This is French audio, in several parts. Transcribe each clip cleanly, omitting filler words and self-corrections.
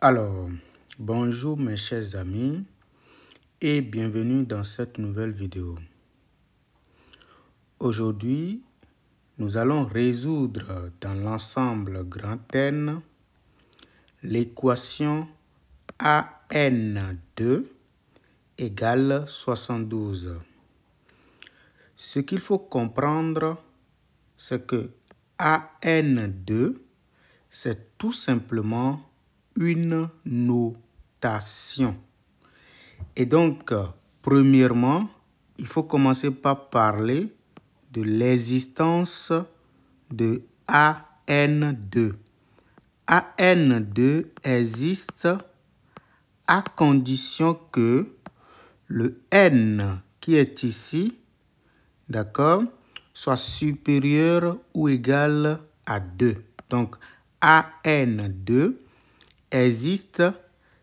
Alors, bonjour mes chers amis et bienvenue dans cette nouvelle vidéo. Aujourd'hui, nous allons résoudre dans l'ensemble grand N l'équation AN2 égale 72. Ce qu'il faut comprendre, c'est que AN2, c'est tout simplement une notation. Et donc, premièrement, il faut commencer par parler de l'existence de AN2. AN2 existe à condition que le N qui est ici, d'accord, soit supérieur ou égal à 2. Donc, AN2 existe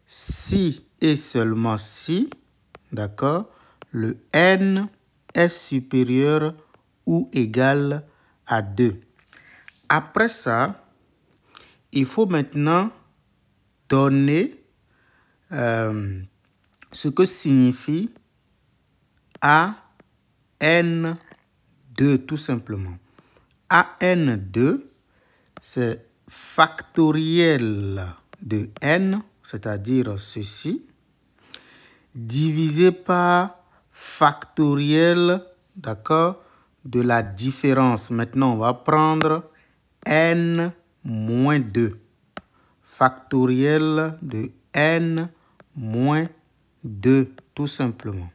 si et seulement si, d'accord, le N est supérieur ou égal à 2. Après ça, il faut maintenant donner ce que signifie AN2 tout simplement. AN2, c'est factoriel de N, c'est-à-dire ceci, divisé par factoriel, d'accord, de la différence. Maintenant, on va prendre N moins 2. Factoriel de N moins 2, tout simplement.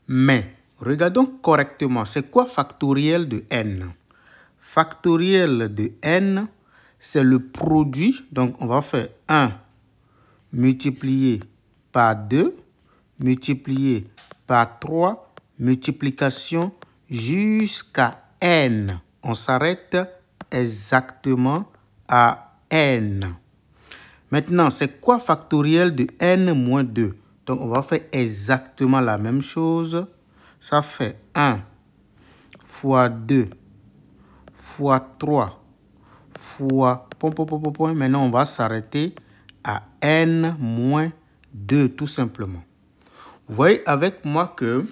Mais, regardons correctement, c'est quoi factoriel de N? Factoriel de N, c'est le produit. Donc, on va faire 1 multiplié par 2, multiplié par 3, multiplication jusqu'à N. On s'arrête exactement à N. Maintenant, c'est quoi factoriel de N moins 2? Donc, on va faire exactement la même chose. Ça fait 1 fois 2 fois 3 fois... Maintenant, on va s'arrêter à N moins 2, tout simplement. Vous voyez avec moi que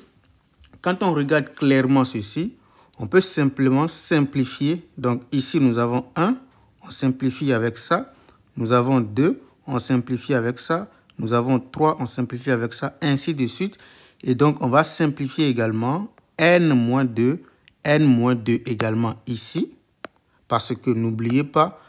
quand on regarde clairement ceci, on peut simplement simplifier. Donc, ici, nous avons 1, on simplifie avec ça. Nous avons 2, on simplifie avec ça. Nous avons 3, on simplifie avec ça, ainsi de suite. Et donc, on va simplifier également N-2, N-2 également ici. Parce que n'oubliez pas,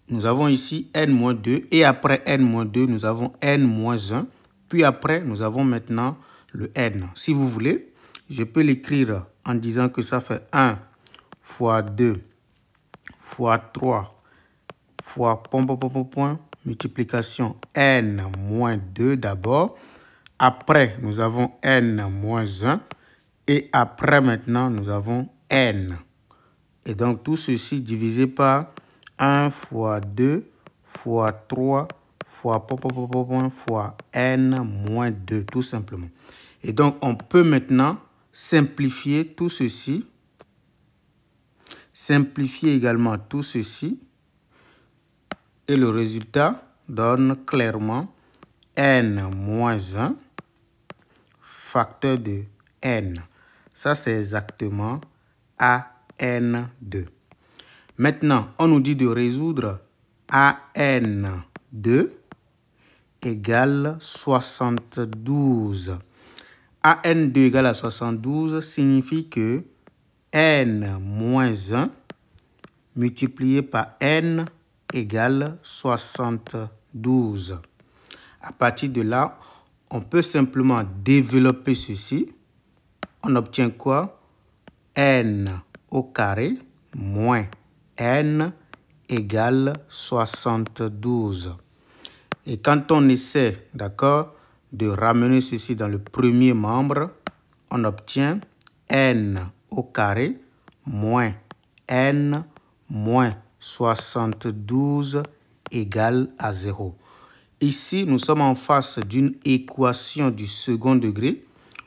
nous avons ici N-2 et après N-2, nous avons N-1. Puis après, nous avons maintenant le N. Si vous voulez, je peux l'écrire en disant que ça fait 1 fois 2 fois 3 fois multiplication N-2 d'abord. Après, nous avons N-1. Et après, maintenant, nous avons N. Et donc, tout ceci divisé par 1 fois 2 fois 3 fois fois N-2, tout simplement. Et donc, on peut maintenant simplifier tout ceci. Simplifier également tout ceci. Et le résultat donne clairement N-1 facteur de N. Ça, c'est exactement AN2. Maintenant, on nous dit de résoudre AN2 égale 72. AN2 égale à 72 signifie que N-1 multiplié par N égale 72. À partir de là, on peut simplement développer ceci. On obtient quoi? N au carré moins N égale 72. Et quand on essaie, d'accord, de ramener ceci dans le premier membre, on obtient N au carré moins N moins 72 égale à 0. Ici, nous sommes en face d'une équation du second degré.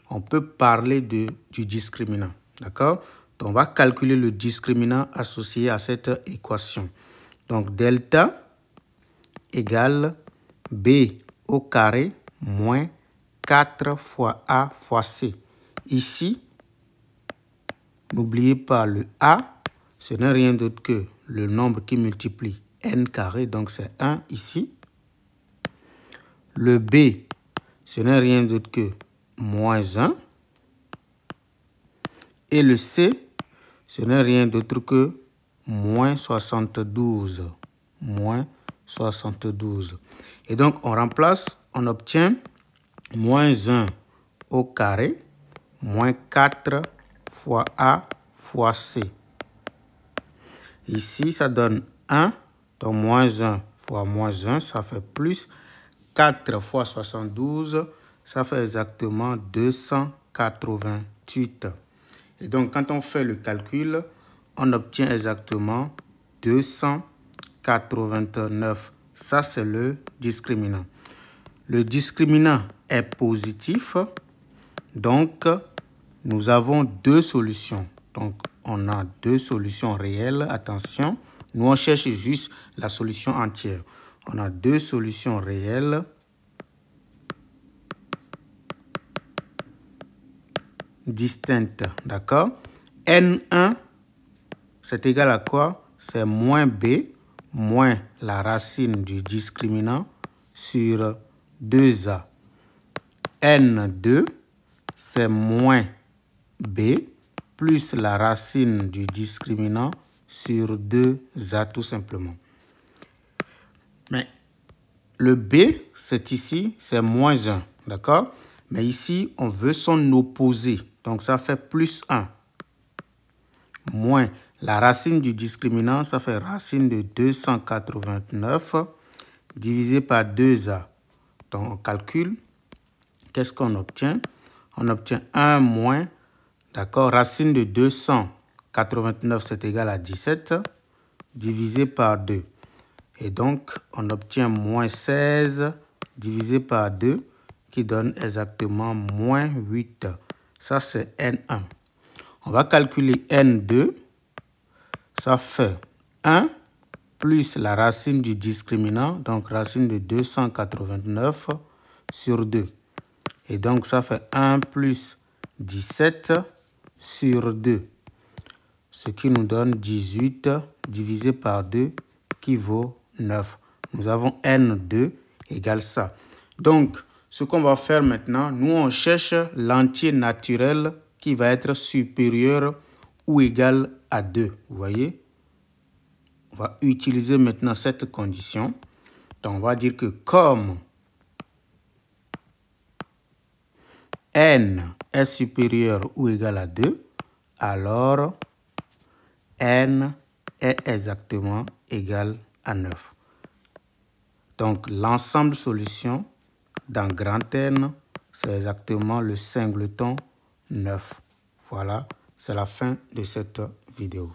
On peut parler du discriminant, d'accord? Donc, on va calculer le discriminant associé à cette équation. Donc, delta égale B au carré moins 4 fois A fois C. Ici, n'oubliez pas le A, ce n'est rien d'autre que le nombre qui multiplie n carré, donc c'est 1 ici. Le B, ce n'est rien d'autre que moins 1. Et le C, ce n'est rien d'autre que moins 72. Moins 72. Et donc, on remplace, on obtient moins 1 au carré, moins 4 fois A fois C. Ici, ça donne 1, donc moins 1 fois moins 1, ça fait plus. 4 fois 72, ça fait exactement 288. Et donc, quand on fait le calcul, on obtient exactement 289. Ça, c'est le discriminant. Le discriminant est positif. Donc, nous avons deux solutions. Donc, on a deux solutions réelles. Attention, nous, on cherche juste la solution entière. On a deux solutions réelles distinctes. D'accord? N1, c'est égal à quoi? C'est moins B, moins la racine du discriminant sur 2A. N2, c'est moins B plus la racine du discriminant sur 2A tout simplement. Mais le B, c'est ici, c'est moins 1, d'accord? Mais ici, on veut son opposé. Donc, ça fait plus 1. Moins la racine du discriminant, ça fait racine de 289 divisé par 2A. Donc, on calcule. Qu'est-ce qu'on obtient? On obtient 1 moins, d'accord, racine de 289, c'est égal à 17, divisé par 2. Et donc, on obtient moins 16 divisé par 2, qui donne exactement moins 8. Ça, c'est N1. On va calculer N2. Ça fait 1 plus la racine du discriminant, donc racine de 289 sur 2. Et donc, ça fait 1 plus 17 sur 2, ce qui nous donne 18 divisé par 2, qui vaut 9. Nous avons N2 égale ça. Donc, ce qu'on va faire maintenant, nous, on cherche l'entier naturel qui va être supérieur ou égal à 2. Vous voyez? On va utiliser maintenant cette condition. Donc, on va dire que comme n est supérieur ou égal à 2, alors n est exactement égal à 9. Donc, l'ensemble solution dans grand N, c'est exactement le singleton 9. Voilà, c'est la fin de cette vidéo.